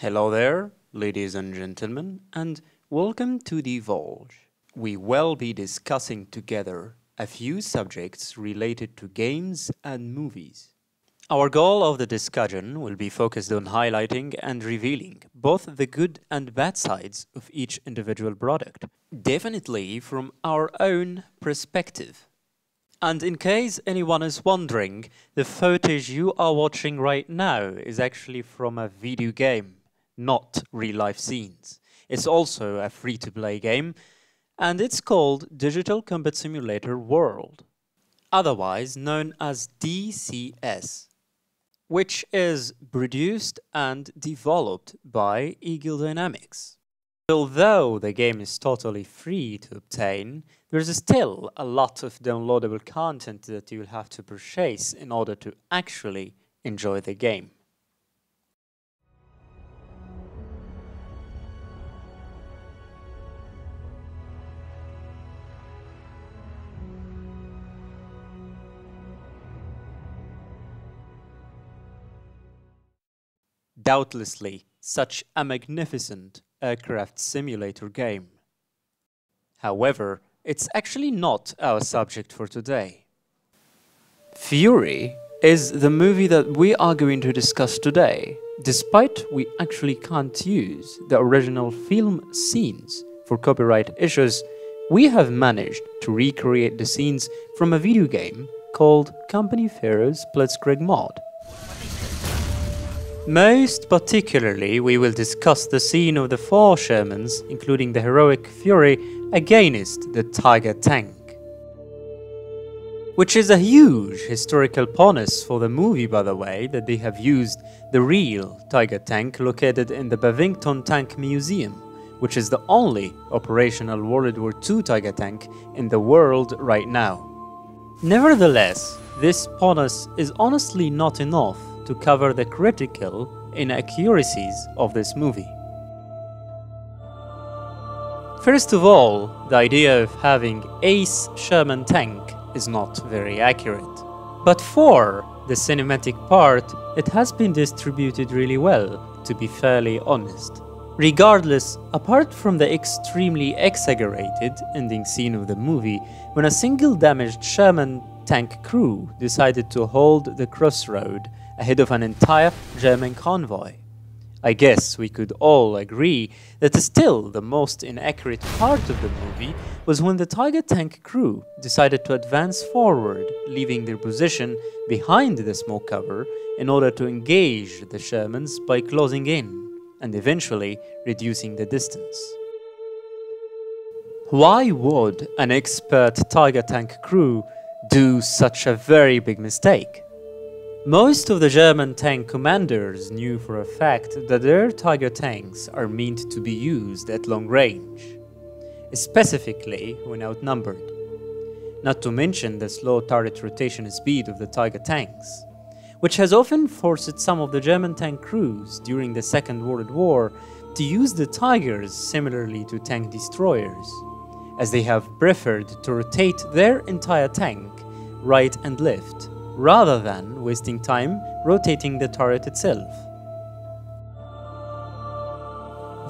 Hello there, ladies and gentlemen, and welcome to Divulge. We will be discussing together a few subjects related to games and movies. Our goal of the discussion will be focused on highlighting and revealing both the good and bad sides of each individual product, definitely from our own perspective. And in case anyone is wondering, the footage you are watching right now is actually from a video game, not real-life scenes. It's also a free-to-play game, and it's called Digital Combat Simulator World, otherwise known as DCS, which is produced and developed by Eagle Dynamics. Although the game is totally free to obtain, there's still a lot of downloadable content that you'll have to purchase in order to actually enjoy the game. Doubtlessly, such a magnificent aircraft simulator game. However, it's actually not our subject for today. Fury is the movie that we are going to discuss today, despite we actually can't use the original film scenes for copyright issues. We have managed to recreate the scenes from a video game called Company Pharaoh's Blitzkrieg Mod. Most particularly, we will discuss the scene of the 4 Shermans, including the heroic Fury, against the Tiger tank, which is a huge historical bonus for the movie, by the way, that they have used the real Tiger tank located in the Bavington Tank Museum, which is the only operational World War II Tiger tank in the world right now. Nevertheless, this bonus is honestly not enough to cover the critical inaccuracies of this movie. First of all, the idea of having Ace Sherman tank is not very accurate. But for the cinematic part, it has been distributed really well, to be fairly honest. Regardless, apart from the extremely exaggerated ending scene of the movie, when a single damaged Sherman tank crew decided to hold the crossroad ahead of an entire German convoy. I guess we could all agree that still the most inaccurate part of the movie was when the Tiger tank crew decided to advance forward, leaving their position behind the smoke cover in order to engage the Shermans by closing in and eventually reducing the distance. Why would an expert Tiger tank crew do such a very big mistake? Most of the German tank commanders knew for a fact that their Tiger tanks are meant to be used at long range, specifically when outnumbered, not to mention the slow turret rotation speed of the Tiger tanks, which has often forced some of the German tank crews during the Second World War to use the Tigers similarly to tank destroyers, as they have preferred to rotate their entire tank right and left, rather than wasting time rotating the turret itself.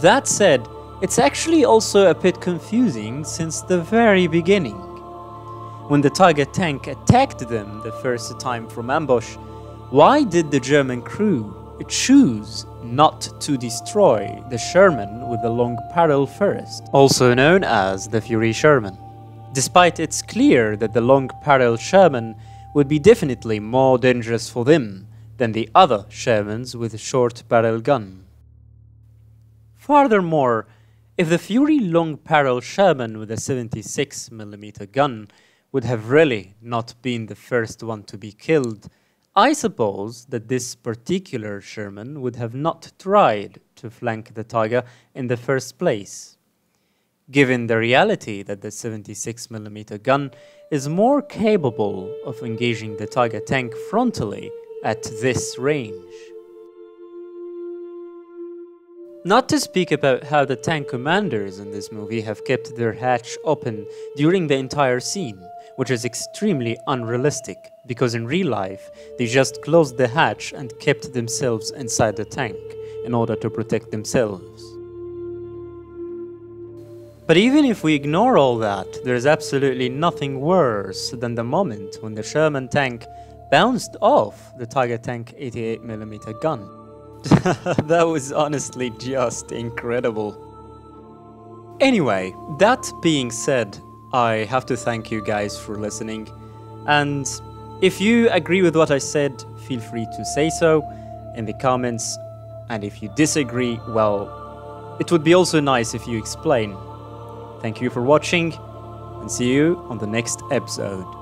That said, it's actually also a bit confusing since the very beginning. When the Tiger tank attacked them the first time from ambush, why did the German crew choose not to destroy the Sherman with the long barrel first, also known as the Fury Sherman? Despite it's clear that the long barrel Sherman would be definitely more dangerous for them than the other Shermans with a short barrel gun. Furthermore, if the Fury long barrel Sherman with a 76mm gun would have really not been the first one to be killed, I suppose that this particular Sherman would have not tried to flank the Tiger in the first place, given the reality that the 76mm gun is more capable of engaging the Tiger tank frontally at this range. Not to speak about how the tank commanders in this movie have kept their hatch open during the entire scene, which is extremely unrealistic, because in real life, they just closed the hatch and kept themselves inside the tank, in order to protect themselves. But even if we ignore all that, there's absolutely nothing worse than the moment when the Sherman tank bounced off the Tiger Tank 88mm gun. That was honestly just incredible. Anyway, that being said, I have to thank you guys for listening, and if you agree with what I said, feel free to say so in the comments, and if you disagree, well, it would be also nice if you explain. Thank you for watching, and see you on the next episode.